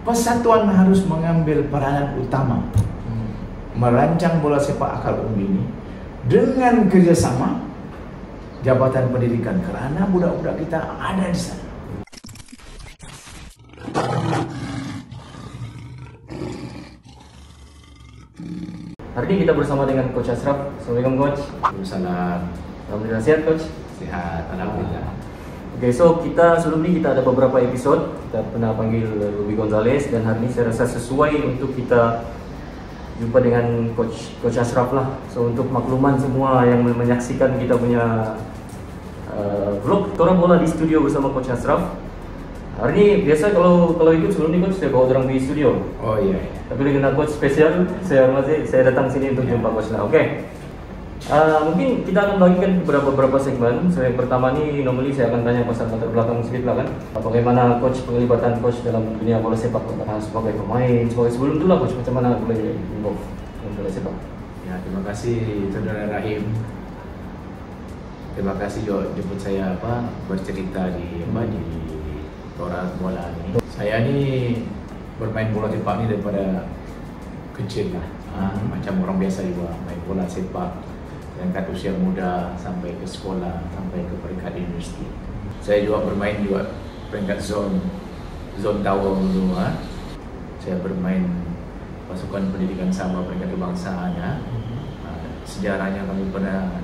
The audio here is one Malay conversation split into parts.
Persatuan harus mengambil peranan utama merancang bola sepak akal umum ini dengan kerjasama Jabatan Pendidikan, karena budak-budak kita ada di sana. Hari ini kita bersama dengan Coach Ashraf. Assalamualaikum Coach. Waalaikumsalam. Alhamdulillah sehat Coach. Sehat, alhamdulillah. Oke, so sebelum ini kita ada beberapa episode. Kita pernah panggil Ruby Gonzalez dan hari ini saya rasa sesuai untuk kita jumpa dengan Coach Ashraf lah. So untuk makluman semua yang menyaksikan kita punya vlog Tora Bola di studio bersama Coach Ashraf. Hari ini biasa kalau ikut sebelum ini Coach saya bawa orang di studio. Oh iya. Tapi dengan Coach spesial, saya datang sini untuk jumpa Coach lah. Oke. Mungkin kita akan bagikan beberapa segmen. So, yang pertama nih, normally saya akan tanya pasal latar belakang sedikit lah kan. Bagaimana Coach penglibatan Coach dalam dunia bola sepak sebagai pemain, sebelum itu lah Coach macam mana boleh involve dalam bola sepak? Ya, terima kasih Saudara Rahim. Terima kasih juga jemput saya bercerita di Tora Bola ini. Saya ini bermain bola sepak ini daripada kecil lah. Macam orang biasa juga main bola sepak dari usia muda sampai ke sekolah, sampai ke peringkat universiti. Saya juga bermain juga peringkat zone Tawau dulu. Saya bermain pasukan pendidikan Sabah peringkat kebangsaan ya. Sejarahnya kami pernah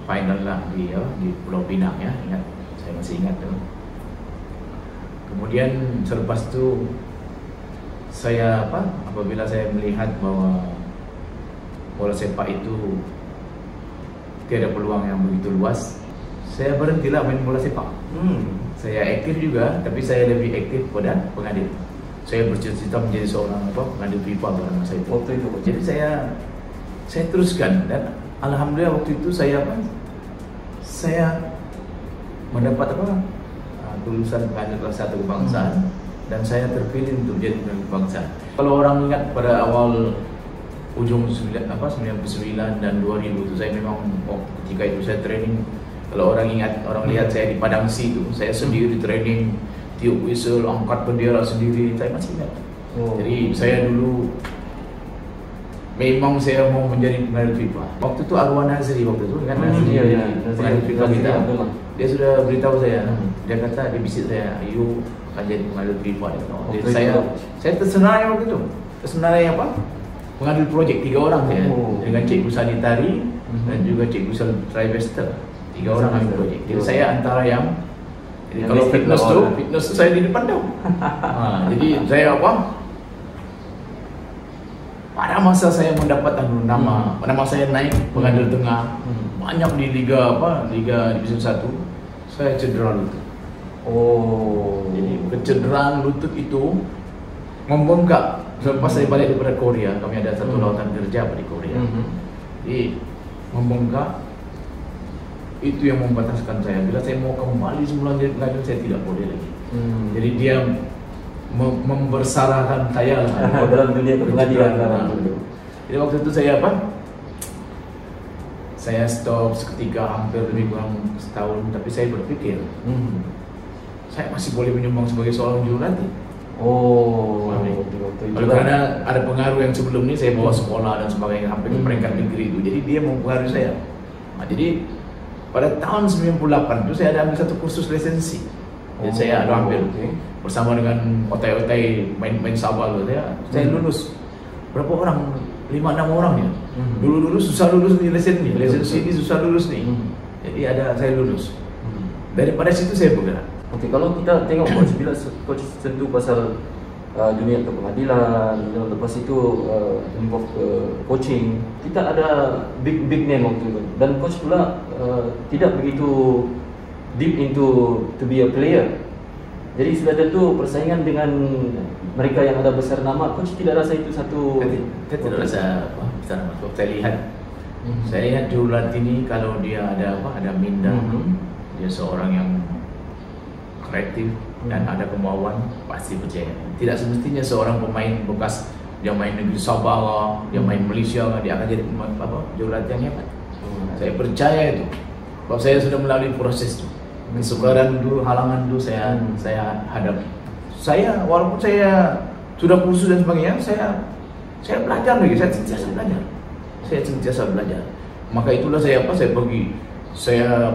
final lah di Pulau Pinang ya, ingat, saya masih ingat tuh. Kemudian selepas itu saya apabila saya melihat bahwa bola sepak itu tiada peluang yang begitu luas, saya berhentilah main bola sepak. Saya aktif juga, tapi saya lebih aktif pada pengadil. Saya bercita-cita menjadi seorang pengadil FIFA pada masa itu. Waktu itu, jadi saya teruskan dan alhamdulillah waktu itu saya mendapat lulusan pengadil kelas 1 kebangsaan. Dan saya terpilih untuk jadi pengadil kebangsaan. Kalau orang ingat pada awal ujung 99 dan 2000 itu saya memang ketika itu saya training. Kalau orang ingat, orang lihat saya di Padang Si itu, saya sendiri training, tiup whistle, angkat bendera sendiri, saya masih ingat. Jadi saya dulu memang saya mau menjadi pengadil FIFA. Waktu itu Arwan Nazri waktu itu kan pengadil FIFA kita. Dia sudah beritahu saya, dia kata dia bisik saya, ayo akan jadi pengadil FIFA. Jadi saya tersenai waktu itu. Tersenai pengadil projek 3 orang saya dengan Cikgu Sanitari dan juga Cikgu Trimester. 3 orang ambil projek. Jadi saya antara yang kalau fitness tu saya di depan tu. Jadi saya pada masa saya mendapat nama saya naik pengadil tengah banyak di Liga Divisi 1, saya cedera lutut. Jadi kecederaan lutut itu membengkak. Selepas saya balik daripada Korea, kami ada satu lautan kerja di Korea. Jadi membengkak itu yang membataskan saya. Bila saya mau kembali semula jadi pengadil, saya tidak boleh lagi. Jadi dia membersarahkan saya dalam dunia pengadilan. Jadi waktu itu saya stop seketika, hampir lebih kurang setahun. Tapi saya berpikir saya masih boleh menyumbang sebagai seorang jurulatih. Karena ada pengaruh yang sebelum ini saya bawa sekolah dan sebagainya sampai ke peringkat negeri itu. Jadi dia mempengaruhi saya. Jadi pada tahun 98 itu saya ada ambil satu kursus lisensi. Jadi saya ada ambil bersama dengan otai-otai main Sabah itu saya lulus. Berapa orang? 5-6 orang ya. Dulu susah lulus nih lisensi ini susah lulus nih. Jadi saya lulus. Daripada situ saya bergerak. Oke, kalau kita tengok Coach, bila Coach sentuh pasal dunia kepengadilan, lepas itu involve ke coaching, kita ada big name waktu itu. Dan Coach pula tidak begitu deep into to be a player. Jadi sudah tentu persaingan dengan mereka yang ada besar nama. Coach tidak rasa itu satu? Saya tidak rasa besar nama. Saya lihat jurulatih ini kalau dia ada minda, dia seorang yang kreatif dan ada kemauan, pasti percaya. Tidak semestinya seorang pemain bekas dia main negeri Sabah, dia main Malaysia, dia akan jadi jurulatih yang hebat. Saya percaya itu. Kalau saya sudah melalui proses itu, kesukaran dulu, halangan dulu saya hadapi. Walaupun saya sudah kursus dan sebagainya, saya belajar lagi, saya sentiasa belajar. Maka itulah saya pergi,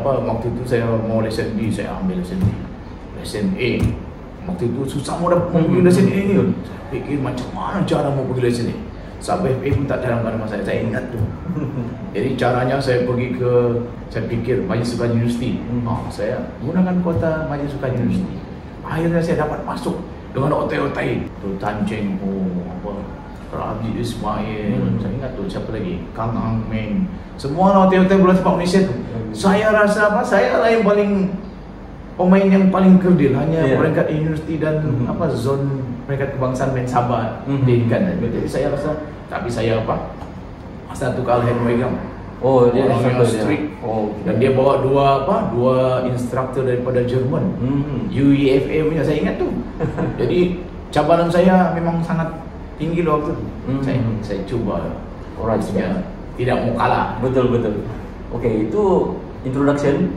waktu itu saya mau lesen B, saya ambil lesen B, lesen A. Waktu itu susah mau pergi lesen A ni. Saya fikir macam mana cara mau pergi lesen A. Sampai FA pun tak dalam nama saya ingat tu. Jadi caranya saya pikir Majlis Sukan Universiti. Saya gunakan kuota Majlis Sukan Universiti. Akhirnya saya dapat masuk dengan otai-otai. Tan Cheng Ho, Rabi Ismail, saya ingat tu siapa lagi? Kang Hang Meng. Semua otai-otai bola sepak Malaysia tu. Saya rasa saya lah yang paling pemain yang paling kerdil, hanya peringkat universiti dan zon peringkat kebangsaan main Sabah diinginkan. Jadi saya rasa, tapi saya satu kalahin Weigam. Dia orang yang strict. Dan dia bawa dua instruktur daripada Jerman. UEFA punya, saya ingat tu. Jadi cabaran saya memang sangat tinggi waktu tu. Saya cuba. Tidak mau kalah. Betul. Okey, itu introduction.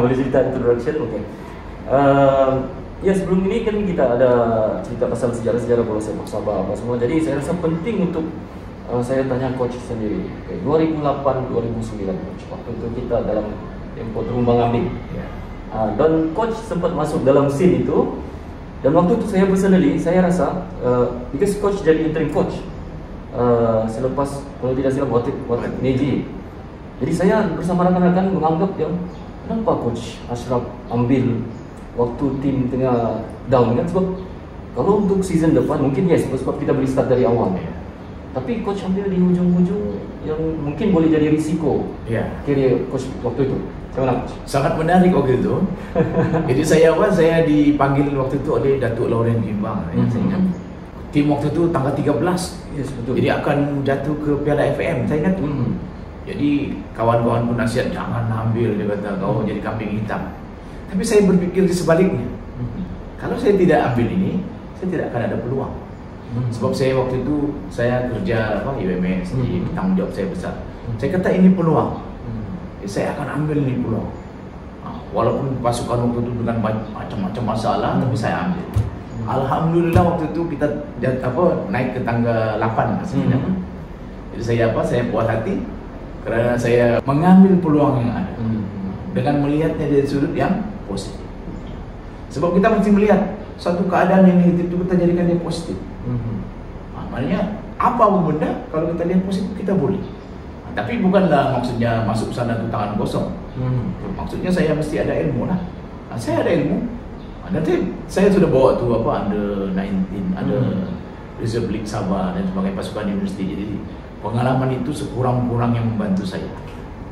Boleh cerita introduction. Okey. Ya, sebelum ini kan kita ada cerita pasal sejarah-sejarah bola sepak Sabah apa semua. Jadi saya rasa penting untuk saya tanya coach sendiri. Okay, 2008-2009 coach. Waktu itu kita dalam tempoh terumbang-ambing. Dan coach sempat masuk dalam scene itu. Dan waktu itu saya personally, saya rasa because coach jadi interim coach selepas, kalau tidak silap, waktu Neji. Jadi saya bersama rakan-rakan menganggap yang kenapa coach Ashraf ambil waktu tim tengah down kan, sebab kalau untuk season depan mungkin sebab kita boleh start dari awal. Tapi coach ambil di hujung-hujung yang mungkin boleh jadi risiko career coach waktu itu. Macam mana? Sangat menarik waktu itu. Jadi saya dipanggil waktu itu oleh Datuk Lauren Gimbang. Saya ingat. Tim waktu itu tanggal 13. Betul. Jadi akan jatuh ke Piala FM. Saya ingat. Jadi kawan-kawan pun nasihat, jangan ambil, dia kata kau jadi kambing hitam. Tapi saya berpikir sebaliknya. Kalau saya tidak ambil ini, saya tidak akan ada peluang. Sebab saya waktu itu saya kerja UMS, jadi tanggung jawab saya besar. Saya kata ini peluang. Saya akan ambil ini peluang. Walaupun pasukan waktu itu dengan macam-macam masalah, tapi saya ambil. Alhamdulillah waktu itu kita naik ke tangga 8 sebenarnya. Jadi saya puas hati kerana saya mengambil peluang yang ada. Dengan melihatnya dari sudut yang positif. Sebab kita mesti melihat satu keadaan yang negatif itu kita jadikan dia positif. Maknanya apa pun benda kalau kita lihat positif kita boleh. Tapi bukanlah maksudnya masuk sana tu tangan kosong. Maksudnya saya mesti ada ilmu lah. Saya ada ilmu. Nanti saya sudah bawa tu under 19, ada Reserve League Sabah dan sebagai pasukan universiti. Jadi pengalaman itu sekurang-kurang yang membantu saya.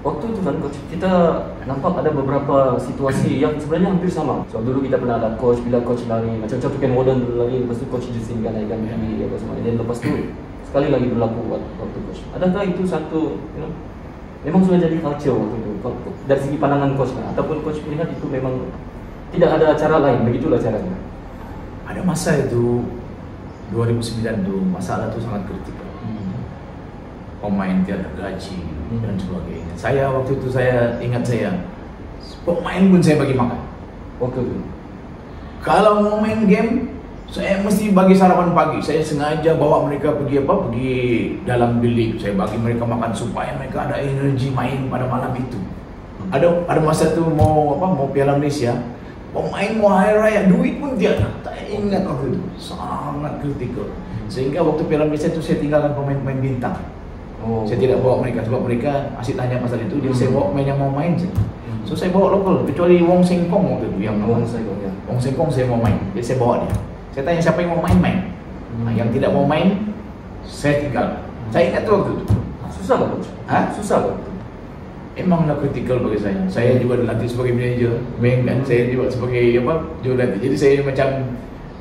Waktu itu kan coach, kita nampak ada beberapa situasi yang sebenarnya hampir sama. So dulu kita pernah ada coach, bila coach lari macam-macam Ken Modern dulu lari, lepas tu coach disinkan naikkan tinggi apa semua. Dan lepas tu sekali lagi berlaku waktu coach. Adakah itu satu memang sudah jadi culture waktu itu dari segi pandangan coach kan? Ataupun coach melihat itu memang tidak ada cara lain, begitulah caranya? Ada masa itu 2009 tu masalah tu sangat kritikal. Pemain tiada gaji dan sebagainya. Saya waktu itu saya ingat pemain pun saya bagi makan. Waktu itu. Kalau mau main game, saya mesti bagi sarapan pagi. Saya sengaja bawa mereka pergi dalam bilik. Saya bagi mereka makan supaya mereka ada energi main pada malam itu. Ada masa tu mau Piala Malaysia. Pemain mau hari raya, duit pun tiada. Tak ingat waktu itu. Sangat kritikal. Sehingga waktu Piala Malaysia itu saya tinggalkan pemain-pemain bintang. Saya tidak bawa mereka sebab mereka asyik tanya pasal itu. Jadi saya bawa pemain yang mau main saja. So saya bawa lokal, kecuali Wong Seng Kong waktu itu yang Wong Seng Kong saya mau main. Jadi saya bawa dia. Saya tanya siapa yang mau main. Yang tidak mau main, saya tinggal. Saya ingat tu waktu itu. Susah tak coach? Susah tak? Emanglah kritikal bagi saya. Saya juga dilatih sebagai manager, kan. Saya juga sebagai jurulatih. Jadi saya macam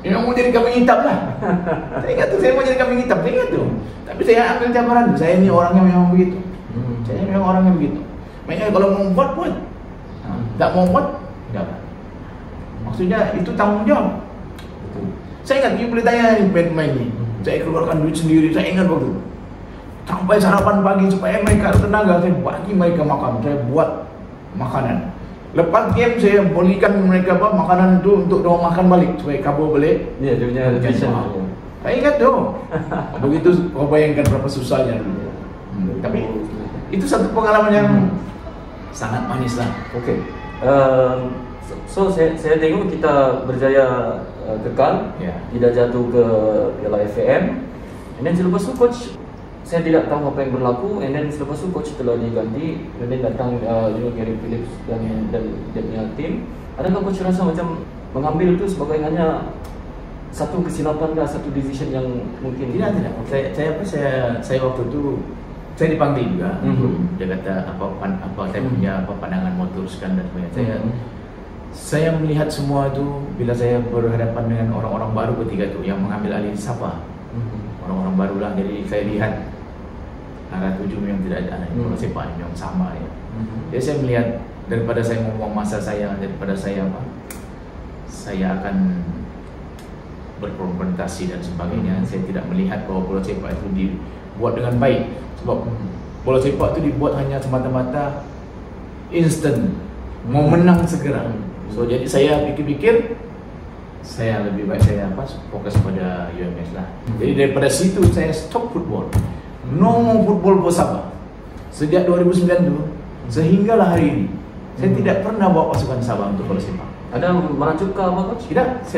memang mau jadi kambing hitam lah. Saya ingat tu, saya mau jadi kambing hitam. Saya ingat tu. Tapi saya ambil cabaran. Saya ni orangnya memang begitu. Saya memang orangnya begitu. Maknanya kalau mau buat. Tak mau buat, jangan. Maksudnya itu tanggungjawab. Saya ingat, you boleh tanya ni pemain ni. Saya keluarkan duit sendiri. Saya ingat waktu itu. Sampai sarapan pagi supaya mereka ada tenaga. Saya bagi mereka makan. Saya buat makanan. Lepas game saya belikan mereka makanan itu untuk dia makan balik supaya kabur balik. Ya, dia punya nutrition. Saya ingat dong. Begitu kau bayangkan berapa susahnya dulu. Tapi itu satu pengalaman yang sangat manis lah. Oke. So saya tengok kita berjaya kekal, tidak jatuh ke Piala FM. And then selepas tu coach, saya tidak tahu apa yang berlaku. And then selepas tu coach telah diganti. And then datang Gary Phillips dan dia punya tim. Adakah coach rasa macam mengambil itu sebagai hanya satu kesilapan dan satu decision yang mungkin? Tidak. Saya waktu itu saya dipanggil juga. Dia kata apa saya punya pandangan mau teruskan dan sebagainya. Saya melihat semua itu bila saya berhadapan dengan orang-orang baru ketika itu yang mengambil alih Sabah. Orang-orang barulah, jadi saya lihat arah tuju yang tidak ada bola sepak yang sama ya. Jadi saya melihat daripada saya membuang masa saya, daripada saya akan berkonfrontasi dan sebagainya, saya tidak melihat bahwa bola sepak itu dibuat dengan baik. Sebab bola sepak itu dibuat hanya semata-mata instant, mau menang segera. So jadi saya pikir-pikir, saya lebih baik saya fokus pada UMS lah. Jadi daripada situ saya stop football. No more football for Sabah. Sejak 2009 itu sehinggalah hari ini saya tidak pernah bawa pasukan Sabah untuk bola sepak. Ada merajuk ke apa coach? Tidak.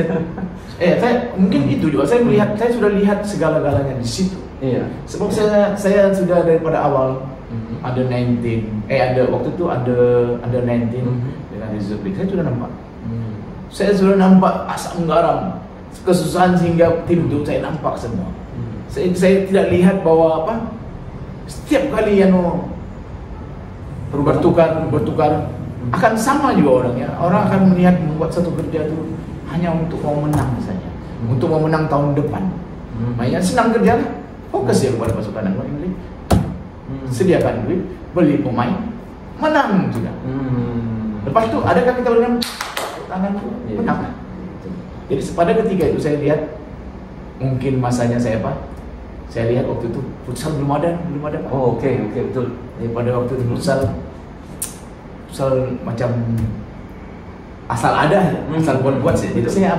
Saya mungkin itu juga. Saya melihat, saya sudah lihat segala-galanya di situ. Iya. Sebab saya sudah daripada awal ada 19. Ada waktu itu ada 19 dengan Reserve League. Saya sudah nampak. Saya sudah nampak asam garam, kesusahan sehingga tim itu saya nampak semua. Saya tidak lihat bahwa setiap kali yang bertukar akan sama juga orangnya. Orang akan melihat membuat satu kerja itu hanya untuk mau menang saja, untuk mau menang tahun depan. Makanya senang kerja, fokus ya kepada pasukan ini. Sediakan duit, beli pemain, menang sudah. Lepas itu adakah kita menang? Tangan menang. Jadi pada ketika itu saya lihat mungkin masanya saya lihat waktu itu futsal belum ada. Oh oke, betul. Pada waktu itu futsal macam asal ada, asal buat saja. Jadi saya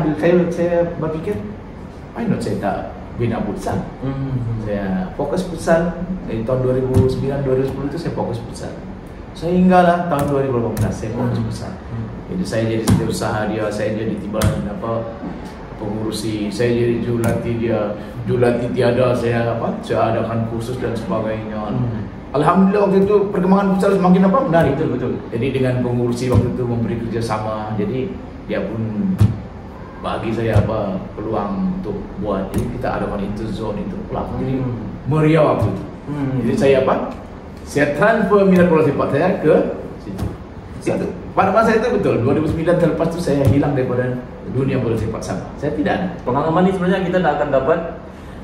berpikir, why not saya tak bina futsal. Saya fokus futsal dari tahun 2009-2010 itu saya fokus futsal. Sehinggalah tahun 2018 saya fokus futsal. Jadi saya jadi setiausaha dia, saya jadi timbalan pengurusi, saya jadi jurulatih dia, jurulatih tiada saya adakan kursus dan sebagainya. Alhamdulillah waktu itu perkembangan futsal semakin menarik. Betul. Jadi dengan pengurusi waktu itu memberi kerjasama, jadi dia pun bagi saya peluang untuk buat. Jadi kita adakan interzone itu peluang. Jadi meriah waktu itu. Jadi saya transfer minat bola sepak saya ke situ. Pada masa itu betul 2009 terlepas itu saya hilang daripada dunia bola sepak Sabah. Saya tidak ada. Pengalaman ini sebenarnya kita tak akan dapat.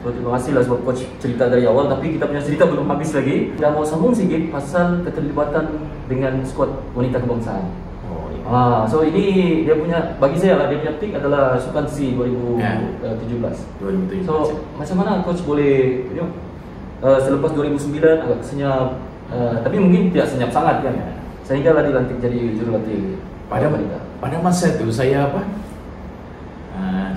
Terima kasih lah sebab coach cerita dari awal, tapi kita punya cerita belum habis lagi. Kita mau sambung sedikit pasal keterlibatan dengan skuad wanita kebangsaan. So ini dia punya, bagi saya lah, dia punya peak adalah Sukan C 2017. So macam mana coach boleh selepas 2009 agak senyap, tapi mungkin tidak senyap sangat kan, sehingga lah dilantik jadi jurulatih pada masa itu saya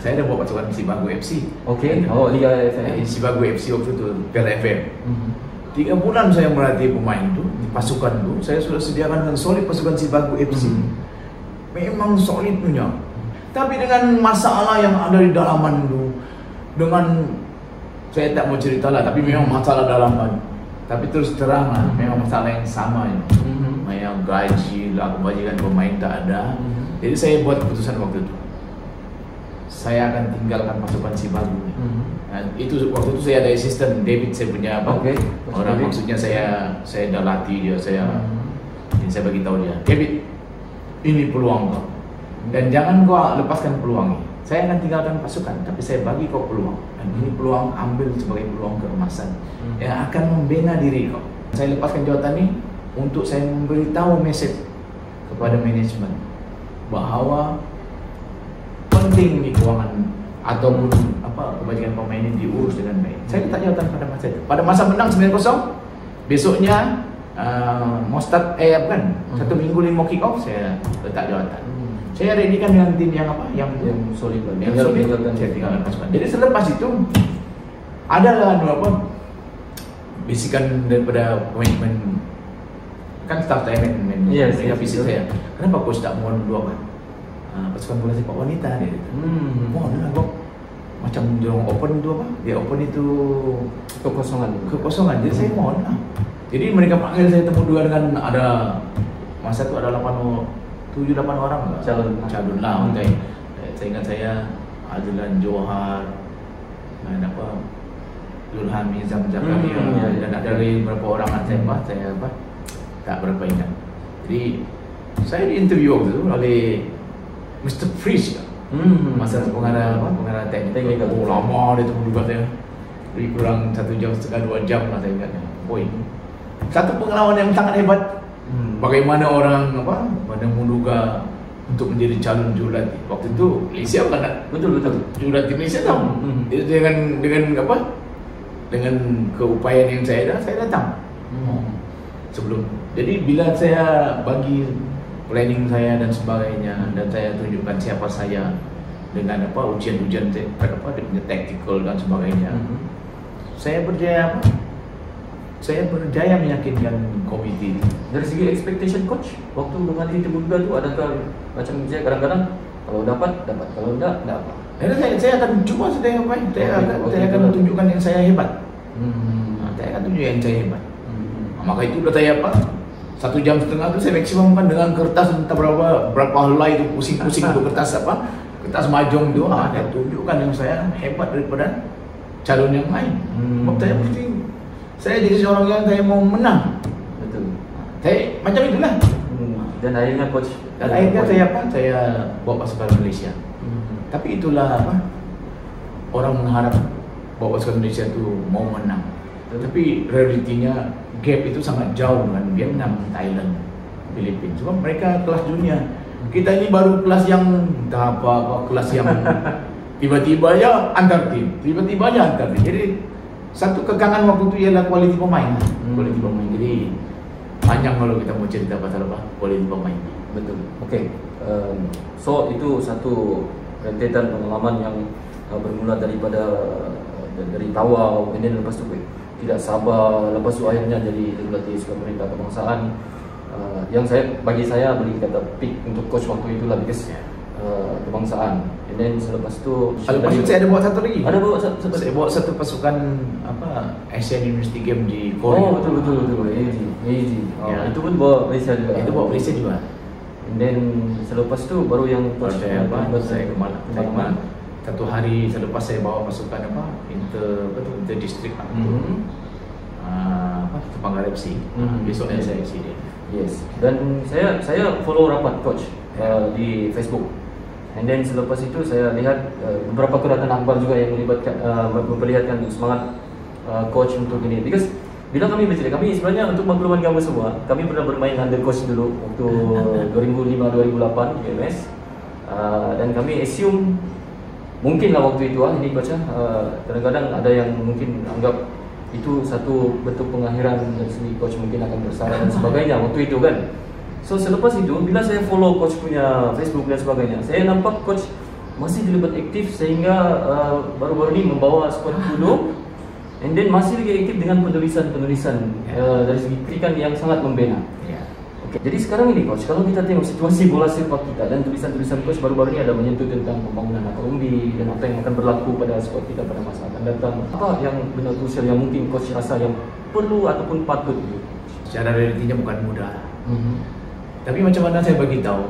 saya dah buat pasukan Sibagu FC. Okey. Liga FM. Sibagu FC waktu itu Piala FM. 3 bulan saya melatih pemain itu di pasukan itu. Saya sudah sediakan dengan solid pasukan Sibagu FC. Memang solid punya. Tapi dengan masalah yang ada di dalaman itu, dengan saya tak mau cerita lah, tapi memang masalah dalaman. Tapi terus terang lah, memang masalah yang sama ya. Yang gaji lah, kebajikan pemain tak ada. Jadi saya buat keputusan waktu itu, saya akan tinggalkan pasukan Sibagu. Itu waktu itu saya ada asisten David, saya punya orang David. Maksudnya saya dah latih dia, jadi saya bagi tahu dia, David, ini peluang kau dan jangan kau lepaskan peluang ini. Saya akan tinggalkan pasukan, tapi saya bagi kau peluang, dan ini peluang ambil sebagai peluang keemasan yang akan membina diri kau. Saya lepaskan jawatan ini untuk saya memberitahu mesej kepada manajemen bahawa penting di keuangan ataupun kebajikan pemain ini diurus dengan baik. Saya letak jawatan pada masa itu. Pada masa menang 9-0, besoknya mau start 1 minggu 5 kick off, saya letak jawatan. Saya ready kan dengan tim yang apa? Yang solid lah. yang solid. Saya tinggalkan pasukan. Jadi selepas itu adalah bisikan daripada pemain kan staff saya visi saya. Kenapa coach tak mau dua pasukan bola sepak wanita dia? Mohon lah kok. Macam dorong open itu apa? Dia open itu kekosongan. Jadi saya mohon lah. Jadi mereka panggil saya temu dua dengan ada masa itu ada 7-8 orang lah. Calon lah. Saya ingat saya Adlan Johar dan Zulhami Zakaria dan ada beberapa orang saya tak berapa ingat. Jadi saya diinterview waktu itu oleh Mr. Frisch. Masa pengarah teknik. Oh lama dia tunggu juga saya. Lebih kurang 1 jam setengah 2 jam lah saya ingatnya. Satu pengalaman yang sangat hebat. Bagaimana orang pada menduga untuk menjadi calon jurulatih. Waktu itu Malaysia kan betul jurulatih Malaysia tahu. Dengan keupayaan yang saya datang. Sebelum. Jadi bila saya bagi planning saya dan sebagainya dan saya tunjukkan siapa saya dengan ujian-ujian tactical dan sebagainya. Saya berjaya meyakinkan komite. Dari segi expectation coach, waktu menghadiri Temuda tu adakah macam saya kadang-kadang kalau dapat, kalau enggak apa. Saya akan cuba sedaya apa? Saya akan tunjukkan yang saya hebat. Saya akan tunjukkan yang saya hebat. Maka itu udah saya 1 jam setengah itu saya maksimumkan dengan kertas entah berapa helai itu pusing-pusing itu kertas mahjong itu. Saya tunjukkan yang saya hebat daripada calon yang lain. Waktu saya jadi seorang yang saya mau menang. Betul. Saya macam itulah. Dan akhirnya coach. Dan akhirnya saya bawa pasukan Malaysia. Tapi itulah orang mengharap bawa pasukan Malaysia itu mau menang. Tapi realitinya gap itu sangat jauh dengan Vietnam, Thailand, Filipina. Sebab mereka kelas dunia. Kita ini baru kelas yang kelas yang tiba-tiba aja antar tim. Jadi satu kekangan waktu itu ialah kualiti pemain. Jadi panjang kalau kita mau cerita pasal kualiti pemain. Betul. Okey. So itu satu rentetan pengalaman yang bermula dari Tawau, dan lepas tu tidak sabar, lepas tu akhirnya jadi jurulatih sekolah perintah kebangsaan. Yang bagi saya boleh kata peak untuk coach waktu itulah because kebangsaan. And then selepas tu saya ada bawa satu lagi. Saya bawa satu pasukan Asian University Game di Korea. Oh betul. AG. Itu pun bawa Malaysia juga. Itu bawa Malaysia juga. And then selepas tu baru yang coach saya ke Malang. Satu hari selepas saya bawa pasukan inter district Panggal FC. Besoknya saya FC dia. Yes. Dan saya follow rapat coach di Facebook. And then selepas itu saya lihat beberapa kedatangan akhbar juga yang memperlihatkan semangat coach untuk ini. Because bila kami bercerita, kami sebenarnya untuk makluman kamu semua, kami pernah bermain under coach dulu waktu 2005-2008 di PMS. Dan kami assume mungkinlah waktu itu ini coach kadang-kadang ada yang mungkin anggap itu satu bentuk pengakhiran dari segi coach mungkin akan bersalah dan sebagainya waktu itu kan. So selepas itu bila saya follow coach punya Facebook dan sebagainya, saya nampak coach masih terlibat aktif sehingga baru-baru ini membawa skuad kudo, and then masih lagi aktif dengan penulisan dari segi kritikan yang sangat membina. Okay. Jadi sekarang ini coach, kalau kita tengok situasi bola sepak kita dan tulisan-tulisan coach baru-baru ini ada menyentuh tentang pembangunan akademi dan apa yang akan berlaku pada skuad kita pada masa akan datang. Apa yang benar krusial yang mungkin coach rasa yang perlu ataupun patut? Secara realitinya bukan mudah. Tapi macam mana saya bagi tahu,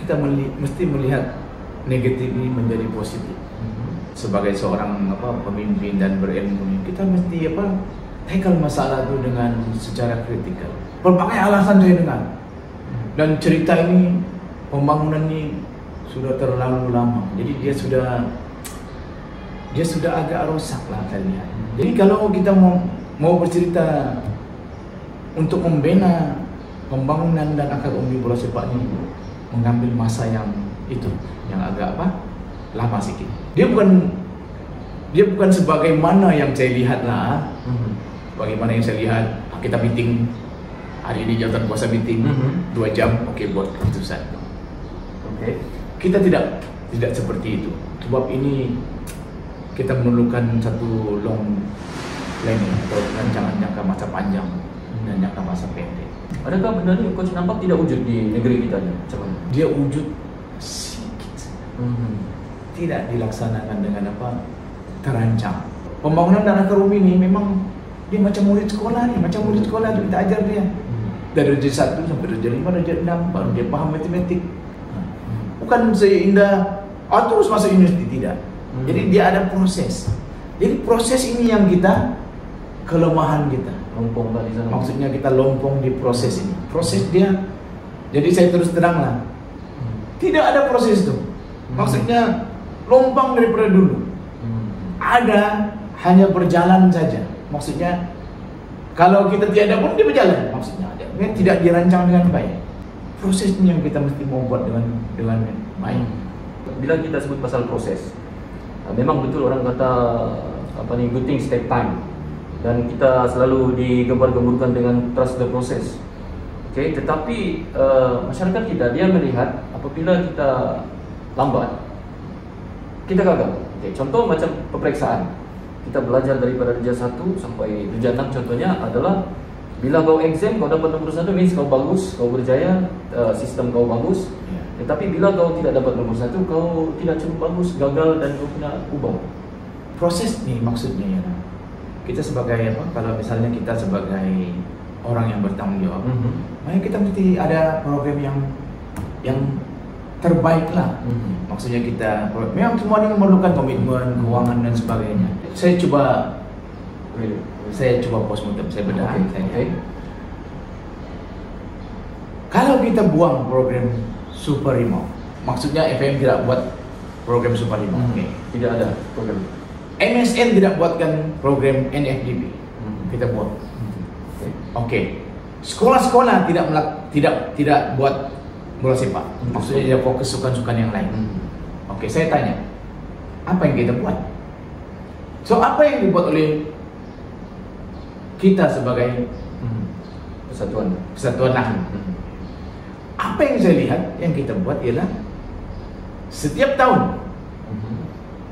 kita mesti melihat negatif ini menjadi positif. Sebagai seorang pemimpin dan berilmu, kita mesti tackle masalah itu dengan secara kritikal. Berbagai alasan saya dengar. Dan cerita ini, pembangunan ini sudah terlalu lama. Jadi dia sudah agak rosak lah saya lihat. Jadi kalau kita mau bercerita untuk membina pembangunan dan akademi bola sepak ini, mengambil masa yang agak lama sedikit. Dia bukan sebagaimana yang saya lihat lah. Bagaimana yang saya lihat, kita meeting hari ini jawatan kuasa meeting 2 jam, buat keputusan. Okay. Kita tidak seperti itu. Sebab ini kita memerlukan satu long planning atau rancangan jangka masa panjang dan jangka masa pendek. Adakah benarnya coach nampak tidak wujud di negeri kita ni? Macam mana? Dia wujud sedikit, tidak dilaksanakan dengan apa terancang. Pembangunan dan ekonomi ini memang dia macam murid sekolah ni, kita ajar dia dari darjah 1 sampai darjah 5, darjah 6 baru dia paham matematik. Bukan seindah terus masuk universiti, tidak. Jadi dia ada proses. Jadi proses ini yang kita kelemahan kita. Lompong tadi sana. Maksudnya kita lompong di proses ini. Proses dia. Jadi saya terus teranglah. Tidak ada proses itu. Maksudnya lompang daripada dulu. Ada, hanya berjalan saja. Maksudnya kalau kita tiada pun dia berjalan. Maksudnya ada. Tidak dirancang dengan baik. Prosesnya yang kita mesti mau buat dengan baik. Bila kita sebut pasal proses, memang betul orang kata good things take time. Dan kita selalu digembar-gemburkan dengan trust the process. Okay, tetapi masyarakat kita dia melihat apabila kita lambat, kita gagal. Okay, contoh macam peperiksaan. Kita belajar daripada darjah 1 sampai darjah 6 contohnya adalah bila kau exam kau dapat nombor 1 means kau bagus, kau berjaya, sistem kau bagus. Tetapi bila kau tidak dapat nombor 1, kau tidak cukup bagus, gagal dan kau kena ubah. Proses ni maksudnya ya. Kita sebagai apa? Kalau misalnya kita sebagai orang yang bertanggung jawab, maka kita mesti ada program yang terbaik lah. Maksudnya kita memang semua ini memerlukan komitmen, keuangan dan sebagainya. Saya coba postmortem, saya bedah. Okay. Kalau kita buang program Super Rimau, maksudnya FM tidak buat program Super Rimau, tidak ada program. MSN tidak buatkan program NFDP, kita buat. Oke. Sekolah-sekolah tidak buat bola sepak. Maksudnya dia fokus sukan-sukan yang lain. Oke, saya tanya, apa yang kita buat? So apa yang dibuat oleh kita sebagai persatuan lah? Apa yang saya lihat yang kita buat ialah setiap tahun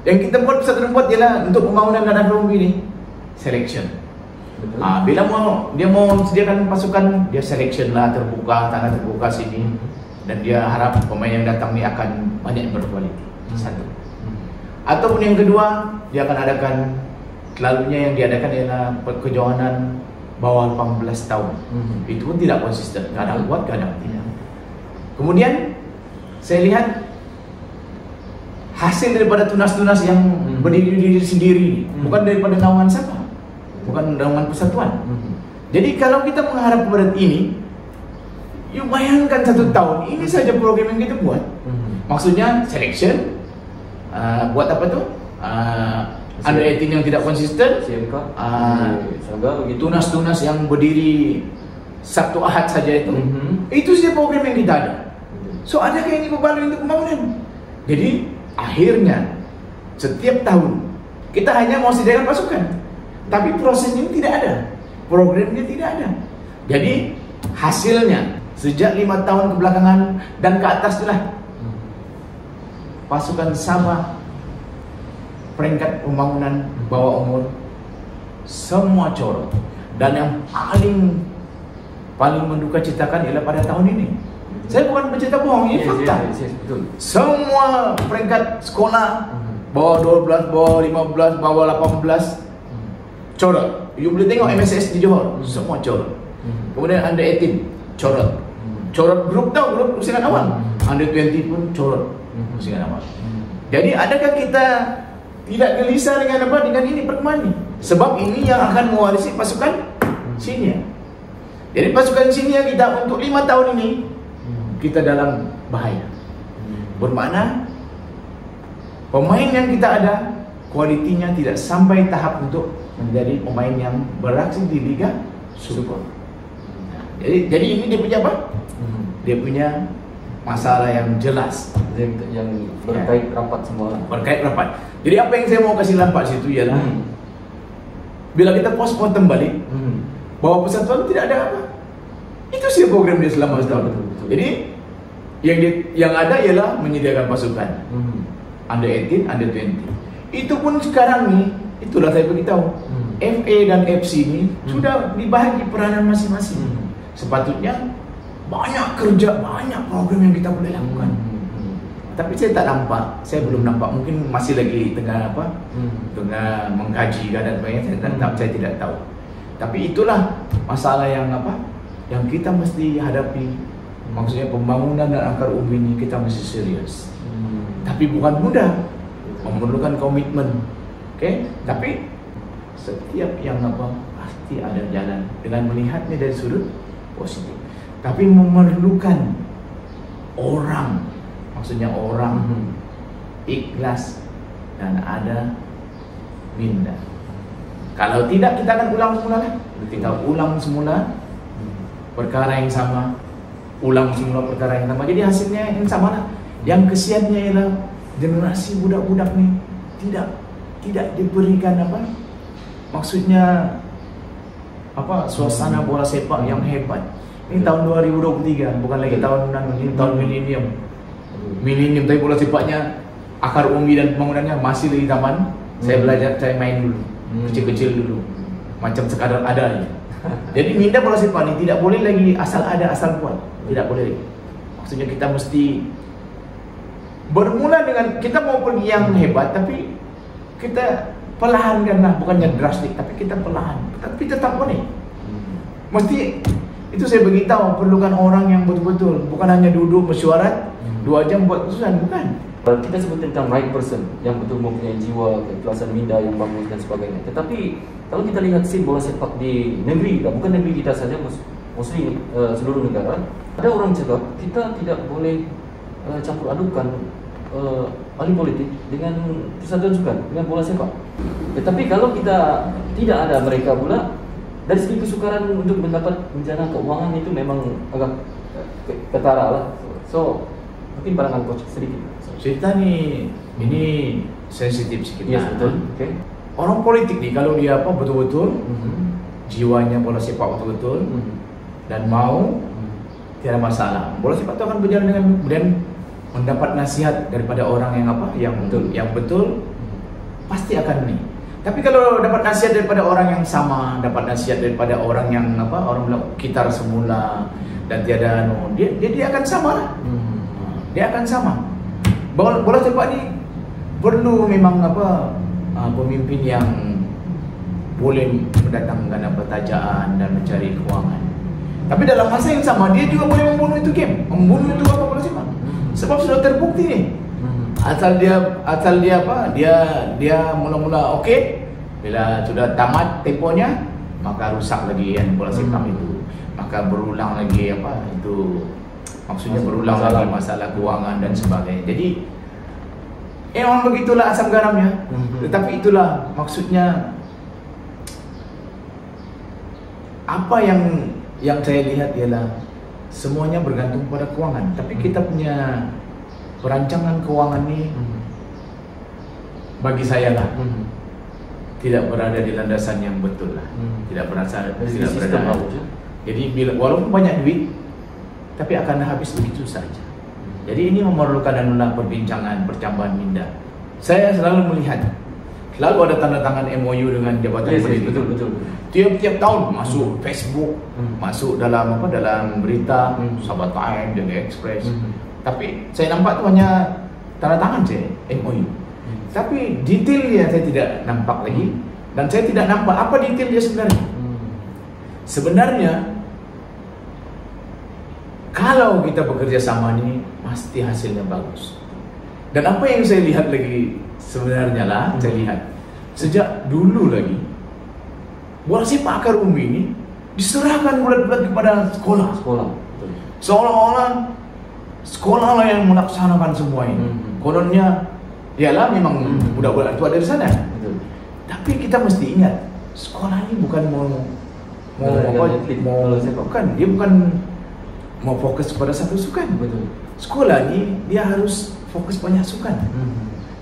yang kita buat persatuan buat ialah untuk pembangunan dan ekonomi ini selection. Bila dia mau sediakan pasukan, dia selection lah, terbuka, tanah terbuka sini, dan dia harap pemain yang datang ni akan banyak berkualiti. Satu. Ataupun yang kedua, dia akan adakan, selalunya yang diadakan ialah kejohanan bawah 18 tahun. Itu pun tidak konsisten, kadang buat, kadang tidak. Kemudian saya lihat hasil daripada tunas-tunas yang berdiri diri sendiri, bukan daripada naungan siapa, bukan naungan persatuan. Jadi kalau kita mengharap kepada ini, you bayangkan 1 tahun ini saja program yang kita buat. Maksudnya selection, buat apa tu? Under 18 yang tidak konsisten, CMK, tunas-tunas yang berdiri Sabtu Ahad saja itu. Itu saja program yang kita ada. So adakah ini berbaloi untuk pembangunan? Jadi akhirnya setiap tahun kita hanya mau sediakan pasukan, tapi prosesnya tidak ada, programnya tidak ada. Jadi hasilnya sejak 5 tahun kebelakangan dan ke atas itulah pasukan Sabah peringkat pembangunan bawah umur semua corot, dan yang paling menduka citakan ialah pada tahun ini. Saya bukan bercerita bohong, ini fakta. Betul. Semua peringkat sekolah bawah 12, bawah 15, bawah 18 corot. You boleh tengok MSS di Johor, semua corot. Kemudian under 18 corot. Corot grup grup usian awal. Under 20 pun corot usian awal. Jadi adakah kita tidak gelisah dengan ini perkembangan ini? Sebab ini yang akan mewarisi pasukan senior. Jadi pasukan senior kita untuk 5 tahun ini kita dalam bahaya. Bermakna pemain yang kita ada kualitinya tidak sampai tahap untuk menjadi pemain yang beraksi di Liga Super. Jadi ini dia punya apa? Dia punya masalah yang jelas, yang berkait rapat semua. Berkait rapat. Jadi apa yang saya mau kasih lampak situ ialah bila kita postmortem balik, bahwa persatuan tidak ada apa. Itu sih program dia selama setahun. Jadi yang ada ialah menyediakan pasukan under 18, under 20. Itu pun sekarang nih, itulah saya beritahu, FA dan FC ini sudah dibahagi peranan masing-masing. Sepatutnya banyak kerja, banyak program yang kita boleh lakukan. Tapi saya tak nampak, saya belum nampak. Mungkin masih lagi tengah tengah mengkaji dan sebagainya. Saya tidak tahu. Tapi itulah masalah yang yang kita mesti hadapi. Maksudnya pembangunan dan akar umbi ini kita mesti serius. Tapi bukan mudah, memerlukan komitmen. Oke? Tapi setiap yang pasti ada jalan dengan melihatnya dari sudut positif. Tapi memerlukan orang, maksudnya orang ikhlas dan ada minda. Kalau tidak, kita akan ulang semula lah. Kita ulang semula perkara yang sama, ulang semula perkara yang sama. Jadi hasilnya yang sama lah. Yang kesiannya ialah generasi budak-budak nih tidak diberikan maksudnya suasana bola sepak yang hebat. Ini tahun 2023, bukan lagi tahun ini, tahun milenium. Tapi bola sepaknya, akar umbi dan pembangunannya masih lagi taman. Saya belajar, saya main dulu, kecil-kecil dulu, macam sekadar ada aja. Jadi minda bola sepak ini tidak boleh lagi asal ada, asal buat. Tidak boleh lagi. Maksudnya kita mesti bermula dengan, kita mau pergi yang hebat, tapi kita perlahankanlah, bukannya drastik, tapi kita perlahan. Tapi tetap boleh. Mesti itu saya beritahu, perlukan orang yang betul-betul, bukan hanya duduk mesyuarat 2 jam buat keputusan, bukan. Kita sebut tentang right person yang betul mempunyai jiwa, keikhlasan minda yang bagus dan sebagainya. Tetapi kalau kita lihat scene bola sepak di negeri kita, bukan negeri kita saja, mostly seluruh negara, ada orang cakap kita tidak boleh campur adukan ahli politik dengan persatuan sukan, dengan bola sepak. Tetapi kalau kita tidak ada mereka pula, dari segi kesukaran untuk mendapat rencana keuangan itu memang agak ketara lah. So mungkin pandangan coach sedikit. Cerita nih, ini sensitif sedikit. Yes, betul. Okay. Orang politik nih, kalau dia betul-betul jiwanya bola sepak betul-betul dan mau, tiada masalah. Bola sepak itu akan berjalan dengan kemudian mendapat nasihat daripada orang yang betul pasti akan nih. Tapi kalau dapat nasihat daripada orang yang sama, dapat nasihat daripada orang yang orang bilang kitar semula dan tiada dia akan sama lah. Dia akan sama. Bola sepak ni perlu memang pemimpin yang boleh mendatangkan tajaan dan mencari keuangan. Tapi dalam masa yang sama dia juga boleh membunuh itu game, membunuh itu bola sepak. Sebab sudah terbukti nih. Asal dia mula-mula okey, bila sudah tamat temponya maka rusak lagi bola sepak itu. Maka berulang lagi maksudnya berulang lagi masalah keuangan dan sebagainya. Jadi memang begitulah asam garamnya. Tetapi itulah maksudnya apa yang saya lihat ialah semuanya bergantung pada keuangan. Tapi kita punya perancangan keuangan ini bagi saya lah tidak berada di landasan yang betul lah. Tidak berada. Jadi walaupun banyak duit, tapi akan habis begitu saja. Jadi ini memerlukan perbincangan, percambahan minda. Saya selalu melihat, selalu ada tanda tangan MOU dengan Jabatan Pendidikan. Betul. Tiap tahun masuk Facebook, masuk dalam berita, Sabah Time, Jaga Express. Tapi saya nampak tu hanya tanda tangan saya MOU. Tapi detailnya saya tidak nampak lagi, dan saya tidak nampak apa detail dia sebenarnya. Sebenarnya kalau kita bekerja sama ni pasti hasilnya bagus. Dan apa yang saya lihat lagi sebenarnya saya lihat sejak dulu lagi bola sepak akar umbi ini diserahkan bulat-bulat kepada sekolah. Seolah-olah sekolah lah yang melaksanakan semua ini. Kononnya ialah memang budak-budak itu ada di sana. Tapi kita mesti ingat, sekolah ini bukan dia bukan mau fokus pada satu sukan. Sekolah ni dia harus fokus banyak sukan.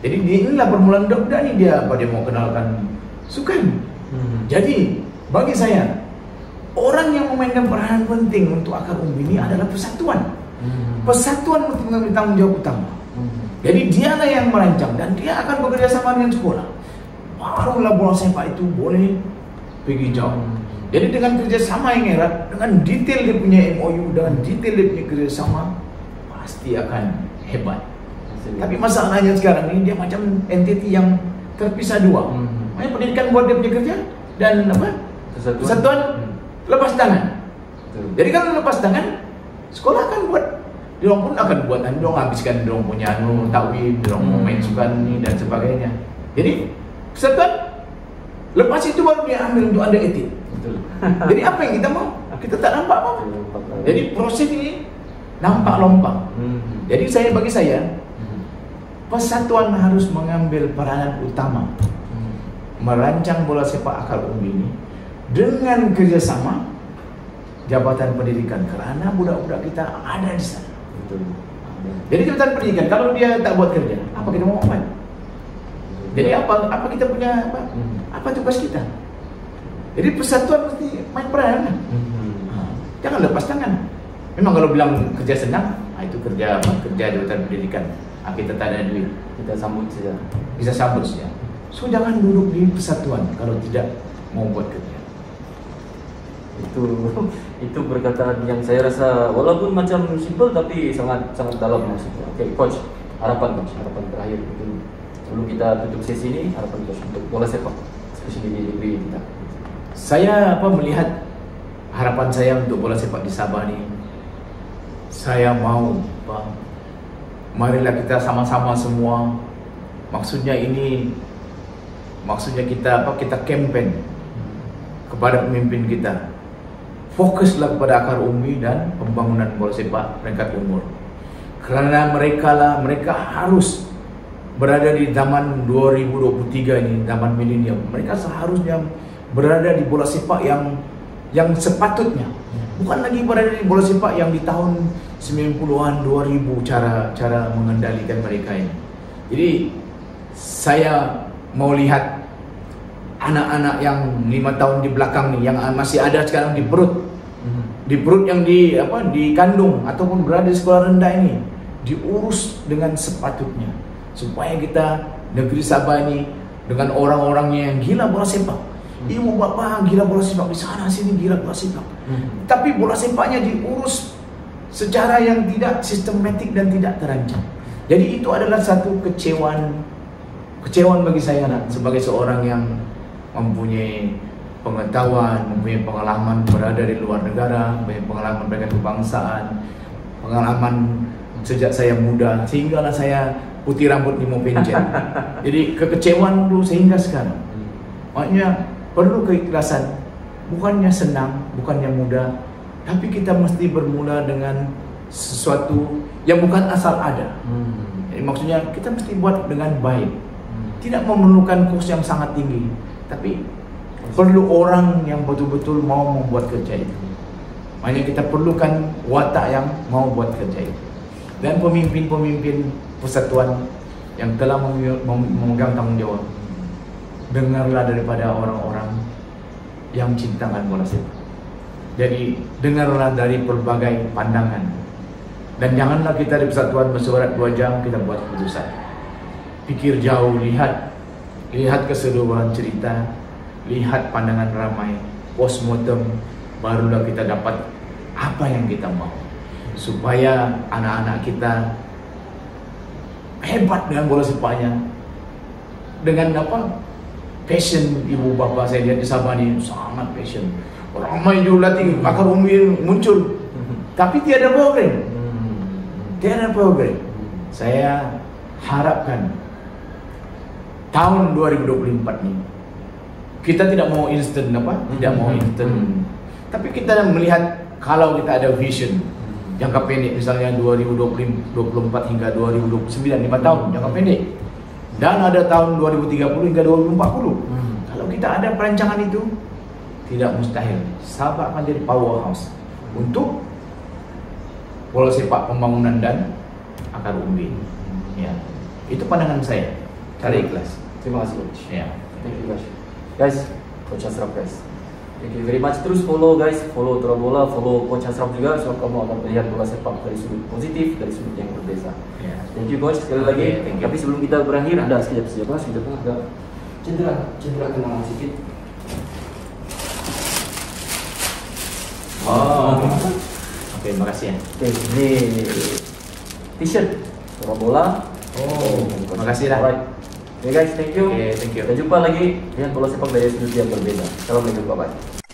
Jadi inilah permulaan budak-budak ni dia mau kenalkan sukan. Jadi bagi saya, orang yang memainkan peranan penting untuk akar umbi ini adalah persatuan. Persatuan mesti mengambil tanggung jawab utama. Jadi dialah yang merancang dan dia akan bekerja sama dengan sekolah. Barulah bola sepak itu boleh pergi jauh. Jadi dengan kerjasama yang erat, dengan detail dia punya MOU, dengan detail dia punya kerjasama, pasti akan hebat. Tapi masalahnya sekarang ini dia macam entiti yang terpisah dua. Makanya pendidikan buat dia punya kerja dan apa? Persatuan lepas tangan. Jadi kalau lepas tangan, sekolah akan buat, dia pun akan buat, dia habiskan dia punya takwim, dia mau main sukan ni dan sebagainya. Jadi persatuan lepas itu baru dia ambil untuk ada etik. Jadi apa yang kita mau? Kita tak nampak apa. Jadi proses ini nampak lompang. Jadi bagi saya persatuan harus mengambil peranan utama merancang bola sepak akar umbi ini dengan kerjasama Jabatan Pendidikan, karena budak-budak kita ada di sana. Jadi Jabatan Pendidikan kalau dia tak buat kerja, apa kita mau buat? Jadi apa kita punya apa tugas kita? Jadi persatuan mesti main peranan. Jangan lepas tangan. Memang kalau bilang kerja senang, itu kerja Jabatan Pendidikan. Kita tak ada duit, kita sambut saja. Bisa sambut saja. So jangan duduk di persatuan kalau tidak mau buat kerja. Itu perkataan yang saya rasa walaupun macam simple tapi sangat dalam maksudnya. Oke, coach, harapan terakhir mungkin sebelum kita tutup sesi ini, harapan coach untuk bola sepak, especially di negeri kita. Saya melihat harapan saya untuk bola sepak di Sabah ni, saya mau marilah kita sama-sama semua. Maksudnya kita campaign kepada pemimpin kita. Fokuslah kepada akar umbi dan pembangunan bola sepak peringkat umur. Kerana mereka harus berada di zaman 2023 ini, zaman milenium. Mereka seharusnya berada di bola sepak yang sepatutnya. Bukan lagi berada di bola sepak yang di tahun 90-an 2000 cara mengendalikan mereka ini. Jadi saya mau lihat anak-anak yang 5 tahun di belakang ni yang masih ada sekarang di perut yang dikandung ataupun berada di sekolah rendah ini diurus dengan sepatutnya supaya kita negeri Sabah ini dengan orang-orangnya yang gila bola sepak. Ibu bapa gila bola sepak, di sana sini gila bola sepak. Tapi bola sepaknya diurus secara yang tidak sistematik dan tidak terancang. Jadi itu adalah satu kecewaan bagi saya sebagai seorang yang mempunyai pengetahuan, mempunyai pengalaman berada di luar negara, mempunyai pengalaman berkaitan kebangsaan, pengalaman sejak saya muda, sehinggalah saya putih rambut limo pencet. Jadi kekecewaan itu sehingga sekarang. Maknanya perlu keikhlasan, bukannya senang, bukannya mudah, tapi kita mesti bermula dengan sesuatu yang bukan asal ada. Jadi maksudnya kita mesti buat dengan baik. Tidak memerlukan kos yang sangat tinggi, tapi perlu orang yang betul-betul mau membuat kerja itu. Makanya kita perlukan watak yang mau buat kerja itu. Dan pemimpin-pemimpin persatuan yang telah memegang tanggung jawab, dengarlah daripada orang-orang yang cintakan bola sepak. Jadi dengarlah dari berbagai pandangan. Dan janganlah kita di persatuan bersurat 2 jam kita buat keputusan. Pikir jauh, lihat keseluruhan cerita, lihat pandangan ramai, postmortem, barulah kita dapat apa yang kita mau. Supaya anak-anak kita hebat dengan bola sepaknya. Dengan passion ibu bapa saya lihat di Sabah ni sangat passion. Ramai juga latih akar umbi muncul. Tapi tiada program. Saya harapkan tahun 2024 ni kita tidak mau instant tapi kita melihat kalau kita ada vision jangka pendek, misalnya 2024 hingga 2029, 5 tahun jangka pendek, dan ada tahun 2030 hingga 2040. Kalau kita ada perancangan itu, tidak mustahil Sabah akan jadi powerhouse untuk bola sepak pembangunan dan akar umbi. Ya, itu pandangan saya. Cari ikhlas. Terima kasih coach. Ya. Thank you guys. Guys, Coach Ashraf guys. Thank you very much. Terus follow guys, follow Tora Bola, follow Coach Ashraf juga, so kamu akan melihat bola sepak dari sudut positif, dari sudut yang berbeza. Ya. Thank you Coach sekali lagi. Thank you. Tapi sebelum kita berakhir, ada sekejap ada cedera kenangan sedikit. Oh, oke, makasih ya. Oke, ini t-shirt Tora Bola. Oh, makasih lah. Alright. Oke guys, thank you. Oke, thank you. Kita jumpa lagi dengan bola sepak dari sudut yang berbeda. Assalamualaikum, bye bye.